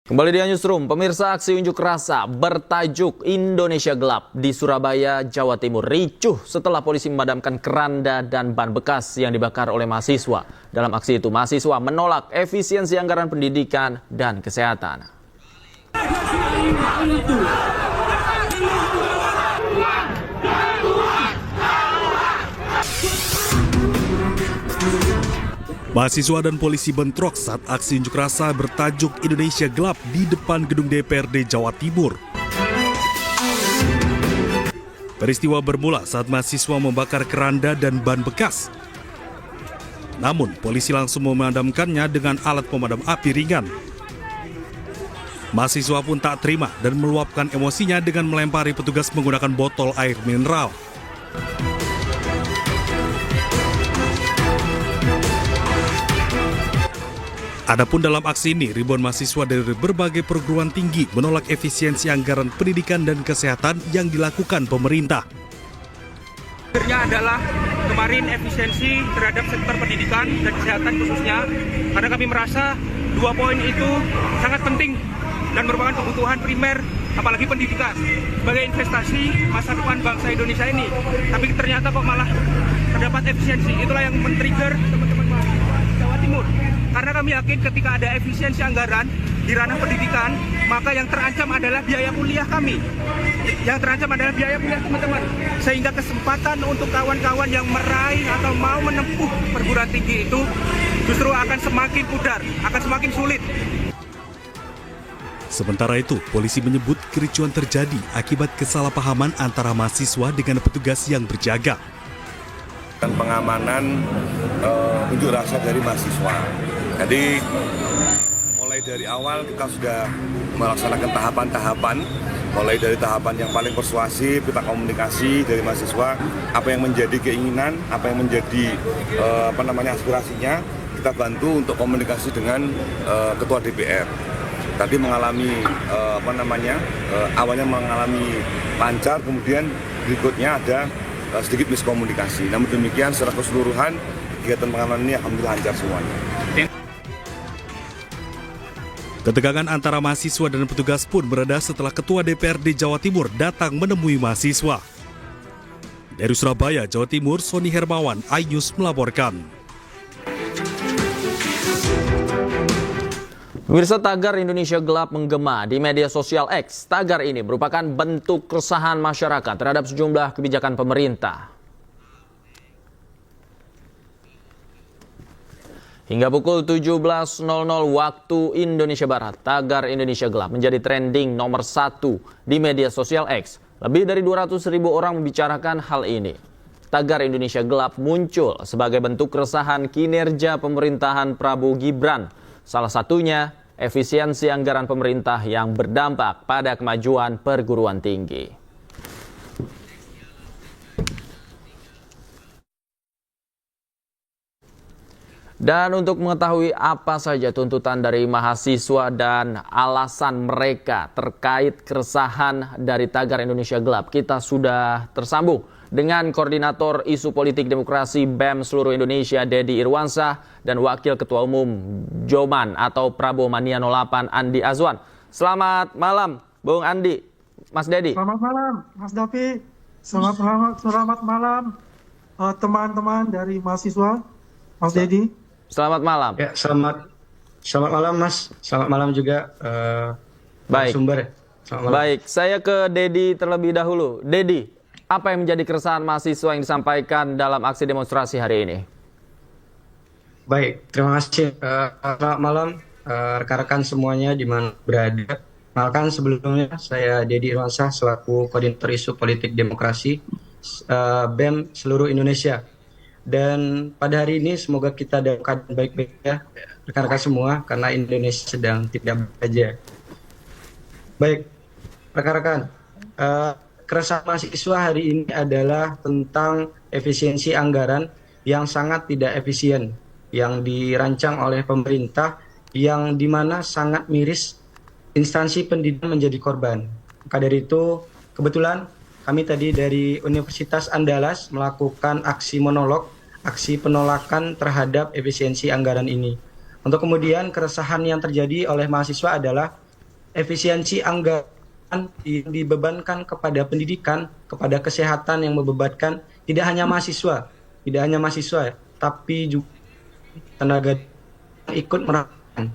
Kembali di Newsroom, pemirsa, aksi unjuk rasa bertajuk Indonesia Gelap di Surabaya, Jawa Timur ricuh setelah polisi memadamkan keranda dan ban bekas yang dibakar oleh mahasiswa. Dalam aksi itu, mahasiswa menolak efisiensi anggaran pendidikan dan kesehatan. Mahasiswa dan polisi bentrok saat aksi unjuk rasa bertajuk Indonesia Gelap di depan gedung DPRD Jawa Timur. Peristiwa bermula saat mahasiswa membakar keranda dan ban bekas. Namun, polisi langsung memadamkannya dengan alat pemadam api ringan. Mahasiswa pun tak terima dan meluapkan emosinya dengan melempari petugas menggunakan botol air mineral. Adapun dalam aksi ini, ribuan mahasiswa dari berbagai perguruan tinggi menolak efisiensi anggaran pendidikan dan kesehatan yang dilakukan pemerintah. Akhirnya adalah kemarin efisiensi terhadap sektor pendidikan dan kesehatan khususnya, karena kami merasa dua poin itu sangat penting dan merupakan kebutuhan primer, apalagi pendidikan sebagai investasi masa depan bangsa Indonesia ini. Tapi ternyata kok malah terdapat efisiensi. Itulah yang men-trigger teman-teman mahasiswa Jawa Timur. Karena kami yakin ketika ada efisiensi anggaran di ranah pendidikan, maka yang terancam adalah biaya kuliah kami. Yang terancam adalah biaya kuliah teman-teman. Sehingga kesempatan untuk kawan-kawan yang meraih atau mau menempuh perguruan tinggi itu justru akan semakin pudar, akan semakin sulit. Sementara itu, polisi menyebut kericuan terjadi akibat kesalahpahaman antara mahasiswa dengan petugas yang berjaga. Dan pengamanan unjuk rasa dari mahasiswa. Jadi mulai dari awal kita sudah melaksanakan tahapan-tahapan, mulai dari tahapan yang paling persuasif, kita komunikasi dari mahasiswa, apa yang menjadi keinginan, apa yang menjadi aspirasinya, kita bantu untuk komunikasi dengan Ketua DPR. Tadi mengalami awalnya mengalami lancar, kemudian berikutnya ada sedikit miskomunikasi. Namun demikian secara keseluruhan kegiatan pengamanan ini alhamdulillah lancar semuanya. Ketegangan antara mahasiswa dan petugas pun bereda setelah Ketua DPRD Jawa Timur datang menemui mahasiswa. Dari Surabaya, Jawa Timur, Sony Hermawan, iNews melaporkan. Pemirsa, tagar Indonesia Gelap menggema di media sosial X. Tagar ini merupakan bentuk keresahan masyarakat terhadap sejumlah kebijakan pemerintah. Hingga pukul 17.00 waktu Indonesia Barat, tagar Indonesia Gelap menjadi trending nomor 1 di media sosial X. Lebih dari 200.000 orang membicarakan hal ini. Tagar Indonesia Gelap muncul sebagai bentuk keresahan kinerja pemerintahan Prabowo Gibran. Salah satunya, efisiensi anggaran pemerintah yang berdampak pada kemajuan perguruan tinggi. Dan untuk mengetahui apa saja tuntutan dari mahasiswa dan alasan mereka terkait keresahan dari tagar Indonesia Gelap, kita sudah tersambung dengan Koordinator Isu Politik Demokrasi BEM Seluruh Indonesia, Dedi Irwansyah, dan Wakil Ketua Umum Joman atau Prabowo Mania 08, Andi Azwan. Selamat malam, Bung Andi, Mas Dedi. Selamat malam, Mas Davi. Selamat malam, teman-teman dari mahasiswa, Mas Dedi. Selamat malam. Ya, selamat malam, Mas. Selamat malam juga Baik. sumber. Baik, saya ke Dedi terlebih dahulu. Dedi, apa yang menjadi keresahan mahasiswa yang disampaikan dalam aksi demonstrasi hari ini? Baik, terima kasih. Selamat malam rekan-rekan semuanya di mana berada. Malkan sebelumnya saya Dedi Irwansyah selaku Koordinator Isu Politik Demokrasi BEM Seluruh Indonesia. Dan pada hari ini semoga kita dalam keadaan baik-baik ya rekan-rekan semua, karena Indonesia sedang tidak baik saja. Baik, rekan-rekan, keresahan mahasiswa hari ini adalah tentang efisiensi anggaran yang sangat tidak efisien yang dirancang oleh pemerintah, yang dimana sangat miris instansi pendidikan menjadi korban. Maka dari itu kebetulan kami tadi dari Universitas Andalas melakukan aksi monolog, aksi penolakan terhadap efisiensi anggaran ini. Untuk kemudian keresahan yang terjadi oleh mahasiswa adalah efisiensi anggaran yang dibebankan kepada pendidikan, kepada kesehatan yang membebankan tidak hanya mahasiswa, ya, tapi juga tenaga ikut merasakan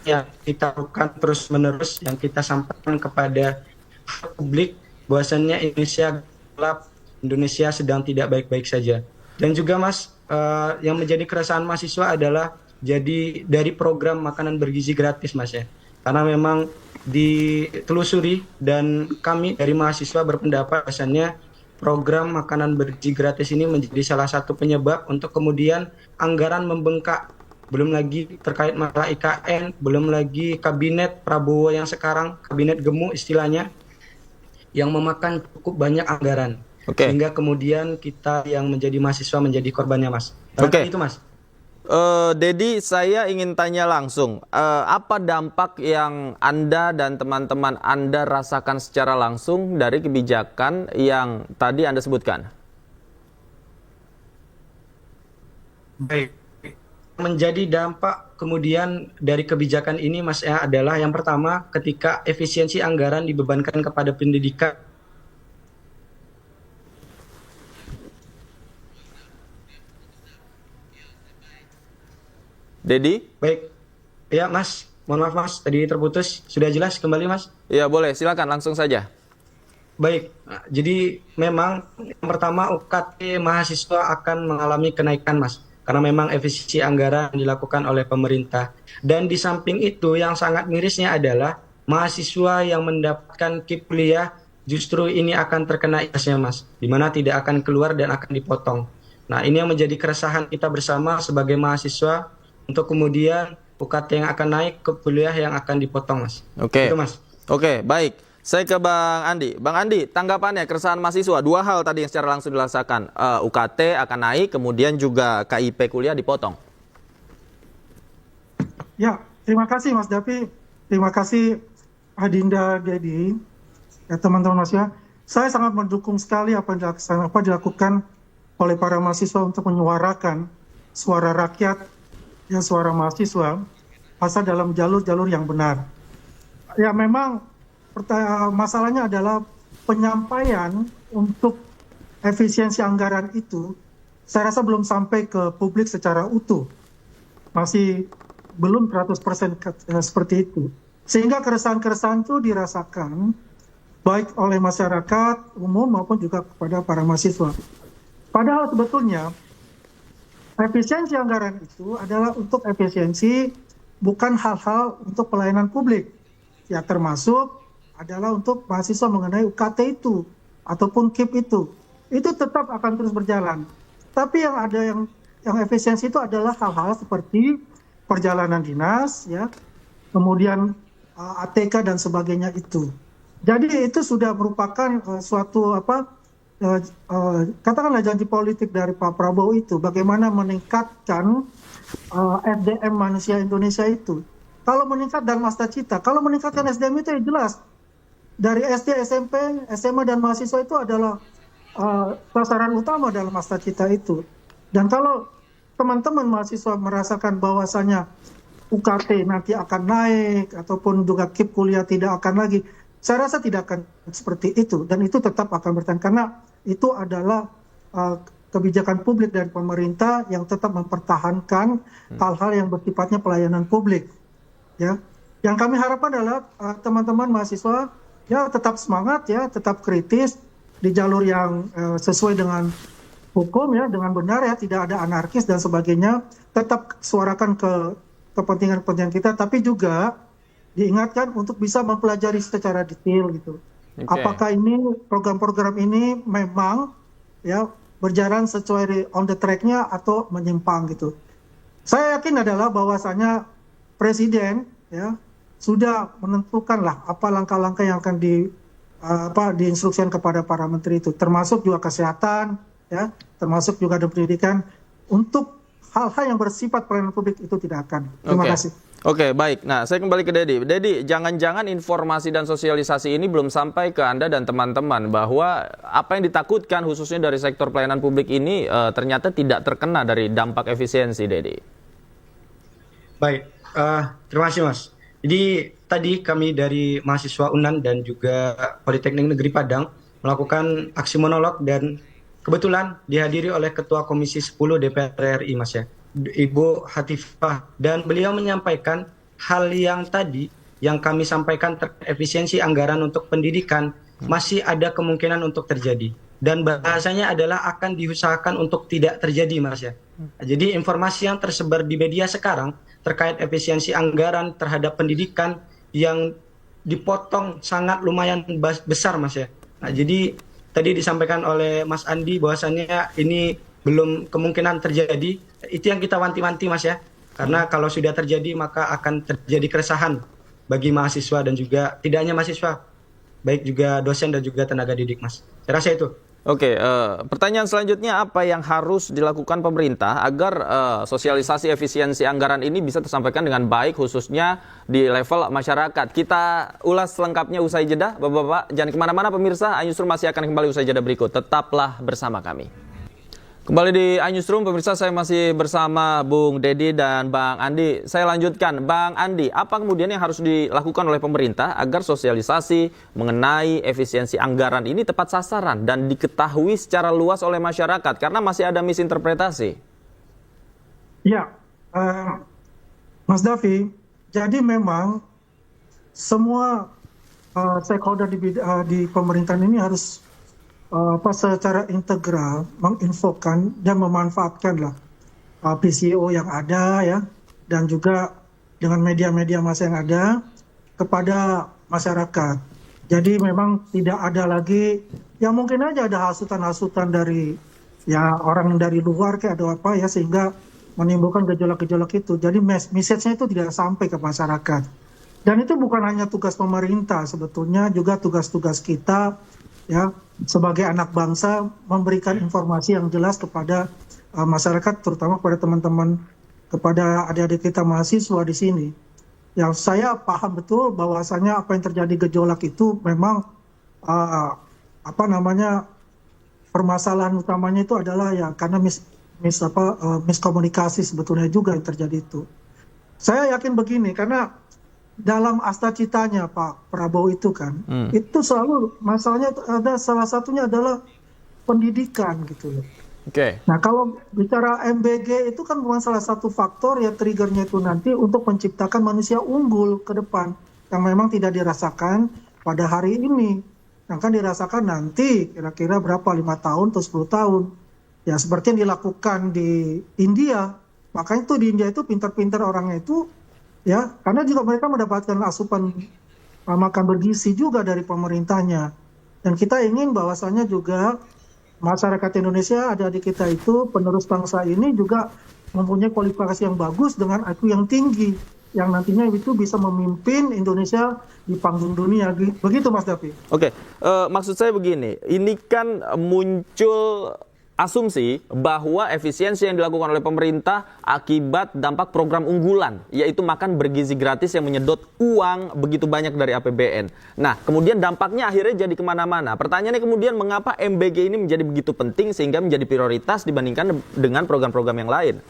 yang kita lakukan terus-menerus, yang kita sampaikan kepada publik bahwasannya Indonesia gelap, Indonesia sedang tidak baik-baik saja. Dan juga Mas, yang menjadi keresahan mahasiswa adalah jadi dari program makanan bergizi gratis Mas ya. Karena memang ditelusuri dan kami dari mahasiswa berpendapat bahwasannya program makanan bergizi gratis ini menjadi salah satu penyebab untuk kemudian anggaran membengkak. Belum lagi terkait masalah IKN, belum lagi kabinet Prabowo yang sekarang, kabinet gemuk istilahnya, yang memakan cukup banyak anggaran. Sehingga kemudian kita yang menjadi mahasiswa menjadi korbannya Mas. Itu Mas. Dedi, saya ingin tanya langsung, apa dampak yang Anda dan teman-teman Anda rasakan secara langsung dari kebijakan yang tadi Anda sebutkan? Baik, menjadi dampak kemudian dari kebijakan ini Mas ya adalah yang pertama ketika efisiensi anggaran dibebankan kepada pendidikan. Dedi? Baik, ya Mas, mohon maaf Mas, tadi terputus. Sudah jelas kembali Mas? Ya boleh, silakan langsung saja. Baik, nah, jadi memang yang pertama UKT mahasiswa akan mengalami kenaikan Mas. Karena memang efisiensi anggaran dilakukan oleh pemerintah. Dan di samping itu yang sangat mirisnya adalah mahasiswa yang mendapatkan KIP kuliah justru ini akan terkena imbasnya Mas. Di mana tidak akan keluar dan akan dipotong. Nah ini yang menjadi keresahan kita bersama sebagai mahasiswa. Untuk kemudian UKT yang akan naik, ke kuliah yang akan dipotong Mas. Oke. Itu Mas. Oke, baik. Saya ke Bang Andi. Bang Andi, tanggapannya keresahan mahasiswa. Dua hal tadi yang secara langsung dirasakan. UKT akan naik, kemudian juga KIP kuliah dipotong. Ya, terima kasih Mas Davi. Terima kasih Adinda, Dedi, ya teman-teman mahasiswa. Saya sangat mendukung sekali apa yang dilakukan oleh para mahasiswa untuk menyuarakan suara rakyat, ya suara mahasiswa, asal dalam jalur-jalur yang benar. Ya memang masalahnya adalah penyampaian untuk efisiensi anggaran itu, saya rasa belum sampai ke publik secara utuh. Masih belum 100% seperti itu. Sehingga keresahan-keresahan itu dirasakan baik oleh masyarakat umum maupun juga kepada para mahasiswa. Padahal sebetulnya efisiensi anggaran itu adalah untuk efisiensi, bukan hal-hal untuk pelayanan publik. Ya termasuk adalah untuk mahasiswa mengenai UKT itu, ataupun KIP itu. Itu tetap akan terus berjalan. Tapi yang ada yang efisiensi itu adalah hal-hal seperti perjalanan dinas, ya, kemudian ATK dan sebagainya itu. Jadi itu sudah merupakan suatu katakanlah janji politik dari Pak Prabowo itu, bagaimana meningkatkan SDM manusia Indonesia itu. Kalau meningkat dan masa cita, kalau meningkatkan SDM itu ya jelas dari SD, SMP, SMA dan mahasiswa itu adalah sasaran utama dalam masa cita itu. Dan kalau teman-teman mahasiswa merasakan bahwasanya UKT nanti akan naik ataupun juga KIP kuliah tidak akan lagi, saya rasa tidak akan seperti itu, dan itu tetap akan bertahan karena itu adalah kebijakan publik dari pemerintah yang tetap mempertahankan hal-hal yang bersifatnya pelayanan publik. Ya, yang kami harapkan adalah teman-teman mahasiswa ya tetap semangat, ya tetap kritis di jalur yang sesuai dengan hukum, ya dengan benar, ya tidak ada anarkis dan sebagainya. Tetap suarakan ke kepentingan-kepentingan kita, tapi juga diingatkan untuk bisa mempelajari secara detail gitu. Okay. Apakah ini program-program ini memang ya berjalan sesuai on the track-nya atau menyimpang gitu. Saya yakin adalah bahwasanya Presiden ya sudah menentukan lah apa langkah-langkah yang akan diinstruksikan kepada para menteri itu, termasuk juga kesehatan, ya, termasuk juga di pendidikan. Untuk hal-hal yang bersifat pelayanan publik itu tidak akan. Terima kasih. Oke, baik. Nah, saya kembali ke Dedi. Dedi, jangan-jangan informasi dan sosialisasi ini belum sampai ke Anda dan teman-teman bahwa apa yang ditakutkan khususnya dari sektor pelayanan publik ini ternyata tidak terkena dari dampak efisiensi, Dedi. Baik, terima kasih Mas. Jadi tadi kami dari mahasiswa UNAN dan juga Politeknik Negeri Padang melakukan aksi monolog dan kebetulan dihadiri oleh Ketua Komisi 10 DPR RI, Mas ya, Ibu Hatifah, dan beliau menyampaikan hal yang tadi yang kami sampaikan terkait efisiensi anggaran untuk pendidikan masih ada kemungkinan untuk terjadi. Dan bahasanya adalah akan diusahakan untuk tidak terjadi, Mas ya. Jadi informasi yang tersebar di media sekarang terkait efisiensi anggaran terhadap pendidikan yang dipotong sangat lumayan besar, Mas ya. Nah, jadi tadi disampaikan oleh Mas Andi bahwasannya ini belum kemungkinan terjadi. Itu yang kita wanti-wanti, Mas ya. Karena kalau sudah terjadi maka akan terjadi keresahan bagi mahasiswa dan juga tidak hanya mahasiswa, baik juga dosen dan juga tenaga didik, Mas. Saya rasa itu. Oke, pertanyaan selanjutnya, apa yang harus dilakukan pemerintah agar sosialisasi efisiensi anggaran ini bisa tersampaikan dengan baik, khususnya di level masyarakat? Kita ulas selengkapnya usai jeda, Bapak-Bapak. Jangan kemana-mana pemirsa, iNewsroom masih akan kembali usai jeda berikut. Tetaplah bersama kami. Kembali di iNewsroom, pemirsa, saya masih bersama Bung Dedi dan Bang Andi. Saya lanjutkan, Bang Andi, apa kemudian yang harus dilakukan oleh pemerintah agar sosialisasi mengenai efisiensi anggaran ini tepat sasaran dan diketahui secara luas oleh masyarakat? Karena masih ada misinterpretasi. Ya, Mas Davi, jadi memang semua stakeholder di pemerintahan ini harus secara integral menginfokan dan memanfaatkan lah PCO yang ada ya, dan juga dengan media-media massa yang ada kepada masyarakat. Jadi memang tidak ada lagi, ya mungkin aja ada hasutan-hasutan dari ya orang dari luar kayak ada apa ya, sehingga menimbulkan gejolak-gejolak itu. Jadi message-nya itu tidak sampai ke masyarakat. Dan itu bukan hanya tugas pemerintah, sebetulnya juga tugas-tugas kita ya sebagai anak bangsa, memberikan informasi yang jelas kepada masyarakat, terutama kepada teman-teman, kepada adik-adik kita mahasiswa di sini. Yang saya paham betul bahwasanya apa yang terjadi gejolak itu memang permasalahan utamanya itu adalah ya karena miskomunikasi sebetulnya juga yang terjadi itu. Saya yakin begini, karena dalam asta-citanya Pak Prabowo itu kan, itu selalu masalahnya ada, salah satunya adalah pendidikan gitu loh. Oke. Nah kalau bicara MBG itu kan bukan salah satu faktor ya, triggernya itu nanti untuk menciptakan manusia unggul ke depan yang memang tidak dirasakan pada hari ini, yang kan dirasakan nanti kira-kira berapa, 5 tahun atau 10 tahun ya, seperti yang dilakukan di India. Makanya itu di India itu pintar-pintar orangnya itu ya, karena juga mereka mendapatkan asupan makan bergizi juga dari pemerintahnya. Dan kita ingin bahwasannya juga masyarakat Indonesia, adik-adik kita itu, penerus bangsa ini juga mempunyai kualifikasi yang bagus dengan IQ yang tinggi, yang nantinya itu bisa memimpin Indonesia di panggung dunia. Begitu Mas Davi. Oke, maksud saya begini, ini kan muncul asumsi bahwa efisiensi yang dilakukan oleh pemerintah akibat dampak program unggulan, yaitu makan bergizi gratis yang menyedot uang begitu banyak dari APBN. Nah, kemudian dampaknya akhirnya jadi kemana-mana. Pertanyaannya kemudian, mengapa MBG ini menjadi begitu penting sehingga menjadi prioritas dibandingkan dengan program-program yang lain?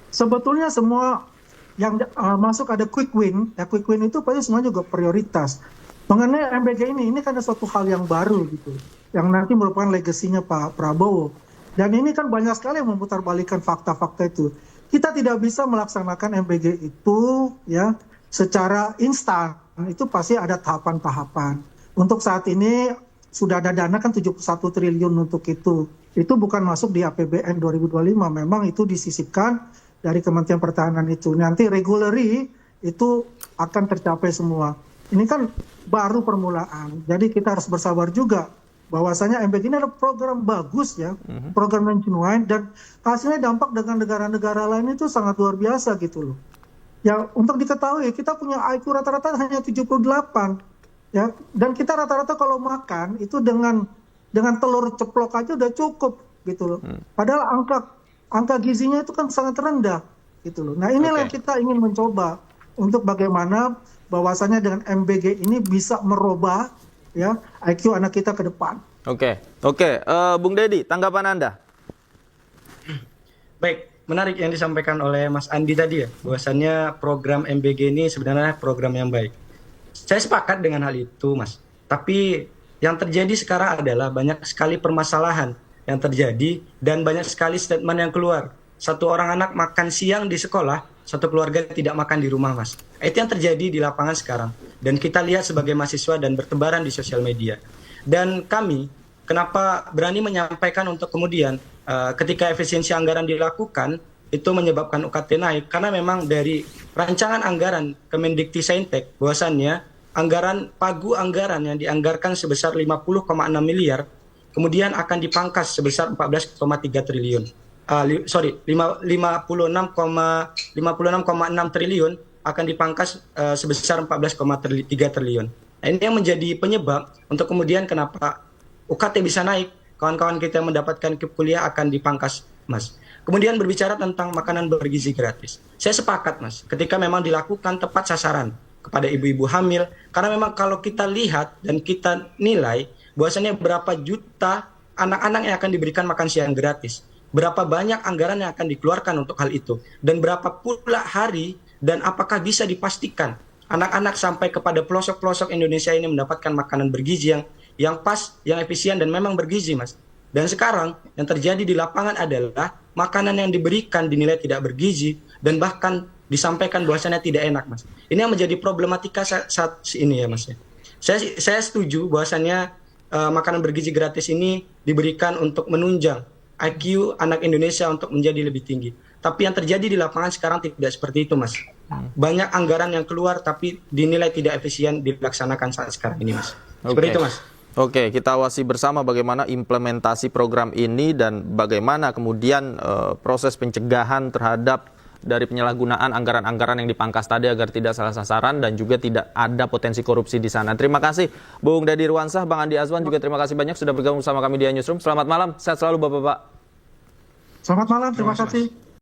Sebetulnya semua yang masuk ada quick win, ya quick win itu pasti semua juga prioritas. Mengenai MBG ini kan ada suatu hal yang baru gitu, yang nanti merupakan legasinya Pak Prabowo. Dan ini kan banyak sekali yang memutarbalikkan fakta-fakta itu. Kita tidak bisa melaksanakan MBG itu ya secara instan. Itu pasti ada tahapan-tahapan. Untuk saat ini sudah ada dana kan 71 triliun untuk itu. Itu bukan masuk di APBN 2025, memang itu disisipkan dari Kementerian Pertahanan itu. Nanti regularly itu akan tercapai semua. Ini kan baru permulaan, jadi kita harus bersabar juga bahwasanya MBG ini adalah program bagus ya, program yang genuine, dan hasilnya dampak dengan negara-negara lain itu sangat luar biasa gitu loh. Ya untuk diketahui kita punya IQ rata-rata hanya 78 ya, dan kita rata-rata kalau makan itu dengan telur ceplok aja udah cukup gitu loh. Padahal angka gizinya itu kan sangat rendah gitu loh. Nah inilah yang kita ingin mencoba untuk bagaimana bahwasanya dengan MBG ini bisa merubah ya IQ anak kita ke depan. Oke. Bung Dedi, tanggapan Anda? Baik, menarik yang disampaikan oleh Mas Andi tadi ya, bahwasannya program MBG ini sebenarnya program yang baik. Saya sepakat dengan hal itu, Mas. Tapi yang terjadi sekarang adalah banyak sekali permasalahan yang terjadi dan banyak sekali statement yang keluar. Satu orang anak makan siang di sekolah, satu keluarga tidak makan di rumah, Mas. Itu yang terjadi di lapangan sekarang. Dan kita lihat sebagai mahasiswa dan bertebaran di sosial media. Dan kami, kenapa berani menyampaikan untuk kemudian ketika efisiensi anggaran dilakukan, itu menyebabkan UKT naik, karena memang dari rancangan anggaran Kemendikti-Saintek, bahwasannya pagu anggaran yang dianggarkan sebesar 50,6 miliar, kemudian akan dipangkas sebesar 14,3 triliun. 56,6 triliun akan dipangkas sebesar 14,3 triliun. Nah, ini yang menjadi penyebab untuk kemudian kenapa UKT bisa naik, kawan-kawan kita yang mendapatkan KIP kuliah akan dipangkas, Mas. Kemudian berbicara tentang makanan bergizi gratis. Saya sepakat, Mas, ketika memang dilakukan tepat sasaran kepada ibu-ibu hamil, karena memang kalau kita lihat dan kita nilai bahwasannya berapa juta anak-anak yang akan diberikan makan siang gratis, berapa banyak anggaran yang akan dikeluarkan untuk hal itu, dan berapa pula hari, dan apakah bisa dipastikan anak-anak sampai kepada pelosok-pelosok Indonesia ini mendapatkan makanan bergizi yang pas, yang efisien, dan memang bergizi, Mas. Dan sekarang yang terjadi di lapangan adalah makanan yang diberikan dinilai tidak bergizi dan bahkan disampaikan bahwasannya tidak enak, Mas. Ini yang menjadi problematika saat ini ya, Mas. Saya setuju bahwasannya makanan bergizi gratis ini diberikan untuk menunjang IQ anak Indonesia untuk menjadi lebih tinggi. Tapi yang terjadi di lapangan sekarang tidak seperti itu, Mas. Banyak anggaran yang keluar tapi dinilai tidak efisien dilaksanakan saat sekarang ini, Mas. Seperti itu, Mas. Oke, kita awasi bersama bagaimana implementasi program ini dan bagaimana kemudian proses pencegahan terhadap dari penyalahgunaan anggaran-anggaran yang dipangkas tadi agar tidak salah sasaran dan juga tidak ada potensi korupsi di sana. Terima kasih Bung Deddy Irwansah, Bang Andi Azwan, juga terima kasih banyak sudah bergabung sama kami di Newsroom. Selamat malam, sehat selalu Bapak-Bapak. Selamat malam, terima kasih.